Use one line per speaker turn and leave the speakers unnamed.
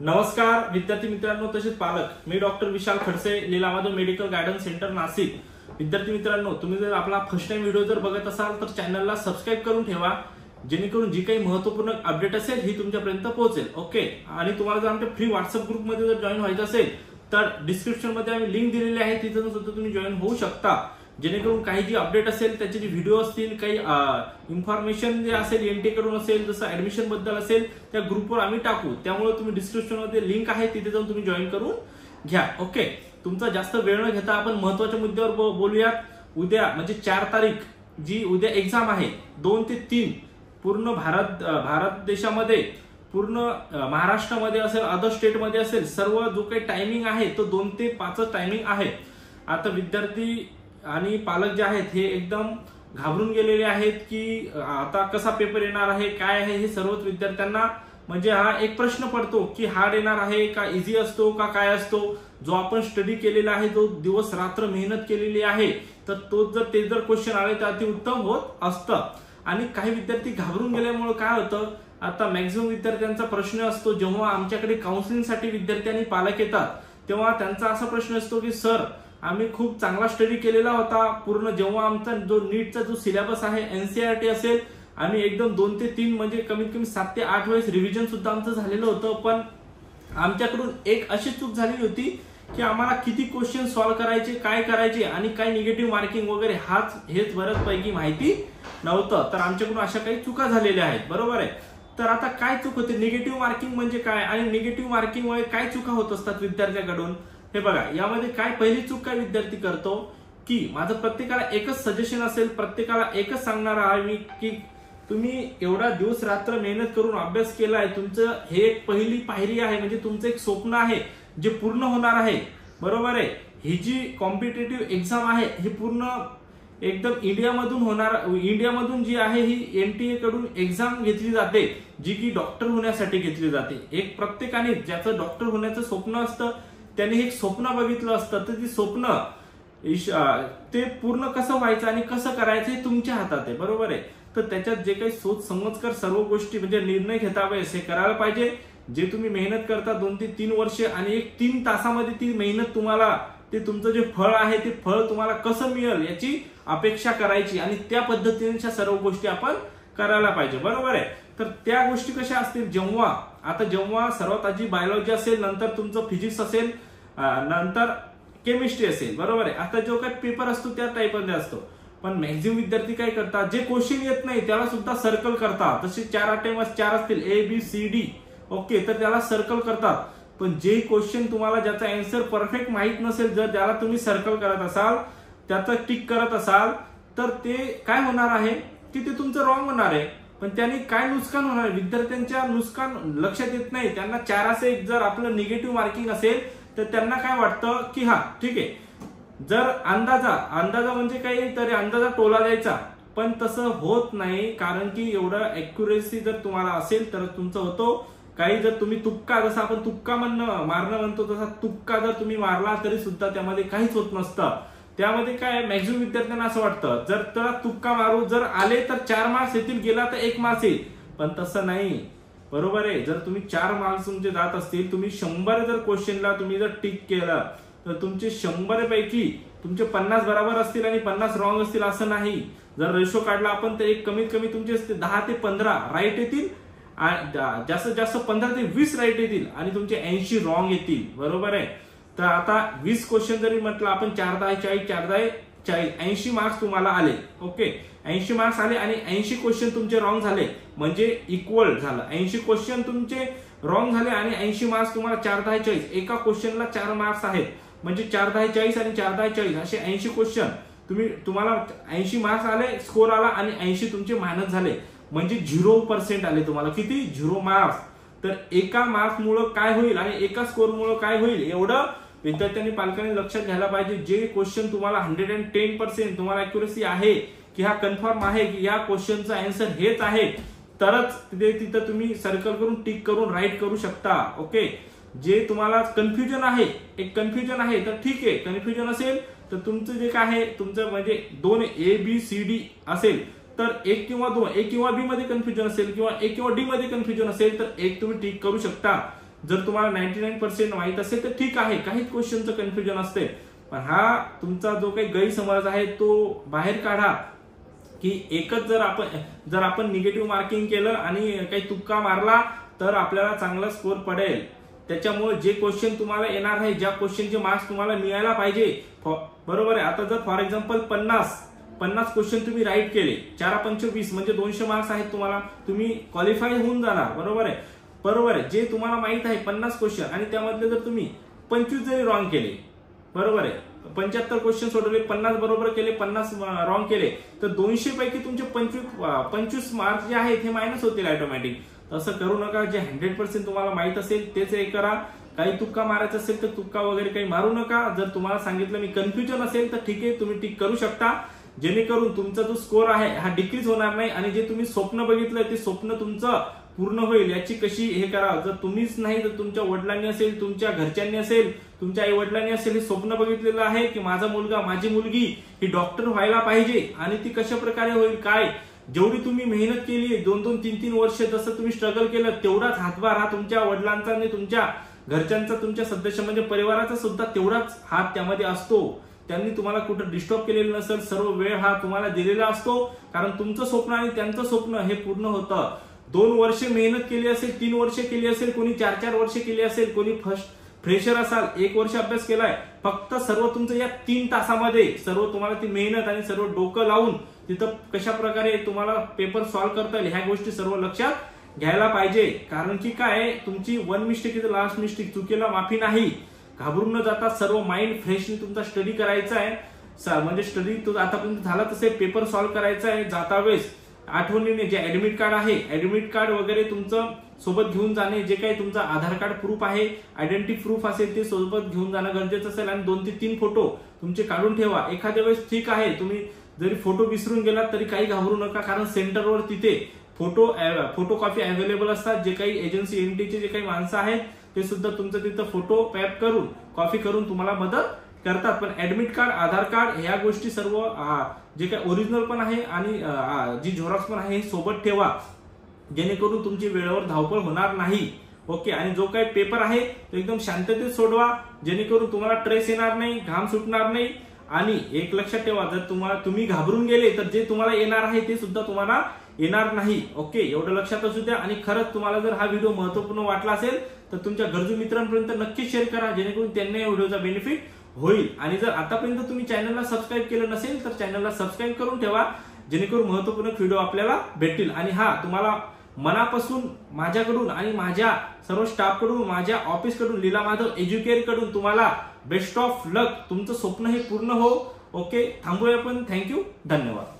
नमस्कार विद्यार्थी मित्रांनो तसेच पालक, मी doctor Vishal Khadse, Leelamadhav medical guidance centre Nashik. विद्यार्थी मित्रांनो, तुम्ही जर आपला फर्स्ट टाइम व्हिडिओ जर बघत असाल तर चॅनलला सबस्क्राइब करून ठेवा, जेणेकरून जी काही महत्त्वपूर्ण अपडेट असेल ही तुमच्यापर्यंत पोहोचेल। ओके, आणि तुम्हाला जर आमच्या फ्री व्हॉट्सअप ग्रुपमध्ये जर जॉईन व्हायचं असेल तर डिस्क्रिप्शन मध्ये आम्ही लिंक दिलेली आहे, तिथून सुद्धा तुम्ही जॉईन होऊ शकता, जेणेकरून काही जी अपडेट असेल त्याचे जे व्हिडिओ असतील, काही इन्फॉर्मेशन जे असेल एनटी कडून असेल, जसं ऍडमिशन बद्दल असेल, त्या ग्रुपवर आम्ही टाकू। त्यामुळे तुम्ही डिस्क्रिप्शन मध्ये लिंक आहे, तिथे जाऊन तुम्ही जॉईन करून घ्या। ओके, तुमचा जास्त वेळ न घेता आपण महत्त्वाच्या मुद्द्यावर बोलूयात। उद्या म्हणजे 4 तारीख जी उद्या एक्झाम आहे, 2 ते 3 पूर्ण भारत देशामध्ये, पूर्ण महाराष्ट्रामध्ये असेल, अदर स्टेट मध्ये असेल, सर्व जो काही टायमिंग आहे तो 2 ते 5 टायमिंग आहे। आता विद्यार्थी आणि पालक जे आहेत हे एकदम घाबरून गेलेले आहेत की आता कसा पेपर येणार आहे, काय आहे, हे सर्वच विद्यार्थ्यांना म्हणजे हा एक प्रश्न पडतो की हार्ड येणार आहे का, इझी असतो का, काय असतो। जो आपण स्टडी केलेला आहे, जो दिवस रात्र मेहनत केलेली आहे, तर तो जर क्वेश्चन आले तर अति उत्तम होत असतं। आणि काही विद्यार्थी घाबरून गेल्यामुळे काय होतं, आता मॅक्झिमम विद्यार्थ्यांचा प्रश्न असतो, जेव्हा आमच्याकडे काउन्सिलिंगसाठी विद्यार्थी आणि पालक येतात तेव्हा त्यांचा असा प्रश्न असतो की सर, आम्ही खूप चांगला स्टडी केलेला होता, पूर्ण जेव्हा आमचा जो नीटचा जो सिलेबस आहे एनसीईआरटी असेल, आम्ही एकदम 2 ते 3 म्हणजे कमीत कमी 7 ते 8 वेळेस रिव्हिजन सुद्धा आमचं झालेलं होतं, पण आमच्याकडून एक अशी चूक झालेली होती की आम्हाला किती क्वेश्चन सॉल्व्ह करायचे, काय करायचे आणि काय निगेटिव्ह मार्किंग वगैरे हेच बऱ्याचपैकी माहिती नव्हतं। तर आमच्याकडून अशा काही चुका झालेल्या आहेत, बरोबर आहे। तर आता काय चूक होते, निगेटिव्ह मार्किंग म्हणजे काय आणि निगेटिव्ह मार्किंगमुळे काय चुका होत असतात विद्यार्थ्याकडून, हे बघा। यामध्ये काय पहिली चूक काय विद्यार्थी करतो की माझं प्रत्येकाला एकच सजेशन असेल, प्रत्येकाला एकच सांगणार आहे मी की तुम्ही एवढा दिवस रात्र मेहनत करून अभ्यास केलाय, तुमचं हे एक पहिली पायरी आहे, म्हणजे तुमचं एक स्वप्न आहे जे पूर्ण होणार आहे, बरोबर आहे। ही जी कॉम्पिटेटिव्ह एक्झाम आहे ही पूर्ण एकदम इंडियामधून जी आहे ही एनटीए कडून एक्झाम घेतली जाते, जी की डॉक्टर होण्यासाठी घेतली जाते। एक प्रत्येकाने ज्याचं डॉक्टर होण्याचं स्वप्न असतं त्याने एक स्वप्न बघितलं असतं, तर ती स्वप्न ते पूर्ण कसं व्हायचं आणि कसं करायचं हे तुमच्या हातात आहे, बरोबर आहे। तर त्याच्यात जे काही सोच समजकर सर्व गोष्टी म्हणजे निर्णय घेता वेळेस हे करायला पाहिजे। जे तुम्ही मेहनत करता 2 ते 3 वर्ष आणि एक 3 तासामध्ये ती मेहनत तुम्हाला ते तुमचं जे फळ आहे ते फळ तुम्हाला कसं मिळेल याची अपेक्षा करायची आणि त्या पद्धतीने सर्व गोष्टी आपण करायला पाहिजे, बरोबर आहे। तर त्या गोष्टी कशा असतील, जेव्हा सर्वात आधी बायोलॉजी असेल, नंतर तुमचं फिजिक्स असेल, नंतर केमिस्ट्री असेल, बरोबर आहे। आता जो काही पेपर असतो त्या टाईपमध्ये असतो, पण मॅक्झिमम विद्यार्थी काय करतात, जे क्वेश्चन येत नाही त्याला सुद्धा सर्कल करतात। तसे 4 अटेम्प्ट 4 असतील ABCD, ओके, तर त्याला सर्कल करतात। पण जे क्वेश्चन तुम्हाला ज्याचा आन्सर परफेक्ट माहित नसेल, जर त्याला तुम्ही सर्कल करत असाल, त्याचं टिक करत असाल, तर ते काय होणार आहे की ते तुमचं रॉंग होणार आहे। पण त्याने काय नुकसान होणार आहे, विद्यार्थ्यांच्या नुकसान लक्षात येत नाही। त्यांना 4 असे जर आपलं निगेटिव्ह मार्किंग असेल तर त्यांना काय वाटतं की हा ठीक आहे, जर अंदाजा म्हणजे काही तरी अंदाजा टोला द्यायचा, पण तसं होत नाही। कारण की एवढं ऍक्युरेसी जर तुम्हाला असेल तर तुमचं होतो। काही जर तुम्ही तुक्का, जसं आपण तुक्का मारणं म्हणतो, तसा तुक्का जर तुम्ही मारला तरी सुद्धा त्यामध्ये काहीच होत नसतं। त्यामध्ये काय मॅक्झिमम विद्यार्थ्यांना असं वाटतं, जर त्याला तुक्का मारू, जर आले तर 4 मार्क्स येतील, गेला तर 1 मार्क्स येईल, पण तसं नाही, बरोबर आहे। जर तुम्ही 4 मार्क्स तुमचे जात असतील, तुम्ही 100 जर क्वेश्चनला तुम्ही जर टिक केलं तर तुमचे 100 पैकी तुमचे 50 बरोबर असतील आणि 50 रॉंग असतील असं नाही। जर रेशो काढला आपण तर एक कमीत कमी तुमचे 10 ते 15 राईट येतील, जास्तीत जास्त 15 ते 20 राईट येतील आणि तुमचे 80 रॉंग येतील, बरोबर आहे। तर आता 20 क्वेश्चन जरी म्हटलं आपण, 4 10 40 4 10 40 80 मार्क्स तुम्हाला आले, ओके, 80 मार्क्स आले आणि 80 क्वेश्चन तुमचे रॉंग झाले, म्हणजे इक्वल झालं। 80 क्वेश्चन तुमचे रॉंग झाले आणि 80 मार्क्स तुम्हाला 4 10 40, एका क्वेश्चनला 4 मार्क्स आहेत, म्हणजे 4 10 40 आणि 4 10 40 असे 80 क्वेश्चन तुम्हाला 80 मार्क्स आले, स्कोर आला आणि 80 तुमचे मायनस झाले, म्हणजे 0% आले तुम्हाला। किती? 0 मार्क्स। तर एका मार्क्स मुळे काय होईल आणि एका स्कोर मुळे काय होईल, एवढं विद्यार्थ्यांनी पालकांनी लक्षात घ्यायला पाहिजे। जे क्वेश्चन तुम्हाला 110% तुम्हाला अॅक्युरेसी आहे की हा कन्फर्म आहे की या क्वेश्चनचा आन्सर हेच आहे, तरच तिथं तुम्ही सर्कल करून टिक करून राईट करू शकता, ओके। जे तुम्हाला कन्फ्युजन आहे, एक कन्फ्युजन आहे तर ठीक आहे, कन्फ्युजन असेल तर तुमचं जे काय आहे, तुमचं म्हणजे 2 ABCD असेल तर 1 किंवा 2, A किंवा B मध्ये कन्फ्युजन असेल किंवा A किंवा D मध्ये कन्फ्युजन असेल तर 1 तुम्ही टिक करू शकता। जर तुम्हाला 99% माहित असेल तर ठीक आहे, काहीच क्वेश्चनचं कन्फ्युजन असते, पण हा तुमचा जो काही गैरसमज आहे तो बाहेर काढा की एकच जर आपण निगेटिव्ह मार्किंग केलं आणि काही तुक्का मारला तर आपल्याला चांगला स्कोर पडेल। त्याच्यामुळे जे क्वेश्चन तुम्हाला येणार आहे, ज्या क्वेश्चनचे मार्क्स तुम्हाला मिळायला पाहिजे, बरोबर आहे। आता जर फॉर एक्झाम्पल 50 क्वेश्चन तुम्ही राईट केले, 4×5 म्हणजे 200 मार्क्स आहेत तुम्हाला, तुम्ही क्वालिफाय होऊन जाणार, बरोबर आहे। जे तुम्हाला माहित आहे 50 क्वेश्चन आणि त्यामधले जर तुम्ही 25 जरी रॉंग केले, बरोबर आहे, 75 क्वेश्चन सोडवले, 50 बरोबर केले, 50 रॉंग केले, तर 200 पैकी तुमचे 25 मार्क्स जे आहेत हे मायनस होतील ऑटोमॅटिक। तसं करू नका, जे 100% तुम्हाला माहित असेल तेच हे करा। काही तुक्का मारायचा असेल तर तुक्का वगैरे काही मारू नका। जर तुम्हाला सांगितलं मी कन्फ्युजन असेल तर ठीक आहे, तुम्ही टिक करू शकता, जेणेकरून तुमचा जो स्कोर आहे हा डिक्रीज होणार नाही आणि जे तुम्ही स्वप्न बघितलंय ते स्वप्न तुमचं पूर्ण होईल याची कशी हे करा। जर तुम्हीच नाही तर तुमच्या वडिलांनी असेल, तुमच्या घरच्यांनी असेल, तुमच्या आई वडिलांनी असेल हे स्वप्न बघितलेलं आहे की माझा मुलगा माझी मुलगी ही डॉक्टर व्हायला पाहिजे आणि ती कशा प्रकारे होईल, काय जेवढी तुम्ही मेहनत केली 2-2, 3-3 वर्ष जसं तुम्ही स्ट्रगल केलं तेवढाच हातभार हा तुमच्या वडिलांचा आणि तुमच्या घरच्यांचा, तुमच्या सदस्य म्हणजे परिवाराचा सुद्धा तेवढाच हात त्यामध्ये असतो। त्यांनी तुम्हाला कुठं डिस्टर्ब केलेलं नसेल, सर्व वेळ हा तुम्हाला दिलेला असतो, कारण तुमचं स्वप्न आणि त्यांचं स्वप्न हे पूर्ण होतं। 2 वर्ष मेहनत केली असेल, 3 वर्ष केली असेल, कोणी 4-4 वर्ष केली असेल, कोणी फ्रेशर असाल 1 वर्ष अभ्यास केलाय, फक्त सर्व तुमचं या 3 तासामध्ये सर्व तुम्हाला ती मेहनत आणि सर्व डोकं लावून तिथं कशा प्रकारे तुम्हाला पेपर सॉल्व्ह करता येईल ह्या गोष्टी सर्व लक्षात घ्यायला पाहिजे। कारण की काय, तुमची 1 मिस्टेक इज लास्ट मिस्टेक, चुकीला माफी नाही। घाबरून न जाता सर्व माइंड फ्रेशली तुमचा स्टडी करायचा आहे, म्हणजे स्टडी तो आतापर्यंत झाला तसे पेपर सॉल्व्ह करायचा आहे। जाता वेळेस आठवणीने जे ऍडमिट कार्ड आहे, ऍडमिट कार्ड वगैरे तुमचं सोबत घेऊन जाणे, जे काही तुमचा आधार कार्ड प्रूफ आहे, आयडेंटिटी प्रूफ असेल ते सोबत घेऊन जाणं गरजेचं असेल आणि 2 ते 3 फोटो तुमचे काढून ठेवा। एखाद्या वेळेस ठीक आहे तुम्ही जरी फोटो विसरून गेलात तरी काही घाबरू नका, कारण सेंटरवर तिथे फोटो कॉपी अवेलेबल असतात। जे काही एजन्सी एनटीचे जे काही माणसं आहेत ते सुद्धा तुमचं तिथं फोटो पॅप करून कॉपी करून तुम्हाला मदत करतात। पण ऍडमिट कार्ड, आधार कार्ड ह्या गोष्टी सर्व जे काही ओरिजिनल पण आहे आणि जी झेरॉक्स पण आहे सोबत ठेवा, जेणेकरून तुमची वेळेवर धावपळ होणार नाही। ओके, आणि जो काही पेपर आहे तो एकदम शांततेत सोडवा, जेणेकरून तुम्हाला ट्रेस येणार नाही, घाम सुटणार नाही। आणि एक लक्षात ठेवा, जर तुम्ही घाबरून गेले तर जे तुम्हाला येणार आहे ते सुद्धा तुम्हाला येणार नाही। ओके, एवढं लक्षात असू द्या। आणि खरंच तुम्हाला जर हा व्हिडिओ महत्त्वपूर्ण वाटला असेल तर तुमच्या गरजू मित्रांपर्यंत नक्की शेअर करा, जेणेकरून त्यांना या व्हिडिओचा बेनिफिट होईल। आणि जर आतापर्यंत तुम्ही चॅनलला सबस्क्राईब केलं नसेल तर चॅनलला सबस्क्राईब करून ठेवा, जेणेकरून महत्त्वपूर्ण व्हिडिओ आपल्याला भेटतील। आणि हा तुम्हाला मनापासून माझ्याकडून आणि माझ्या सर्व स्टाफ कडून, माझ्या ऑफिस कडून, लीला माधव एज्युकेअर कडून तुम्हाला बेस्ट ऑफ लक, तुमचं स्वप्न हे पूर्ण हो। ओके, थांबूया पण। थँक्यू, धन्यवाद।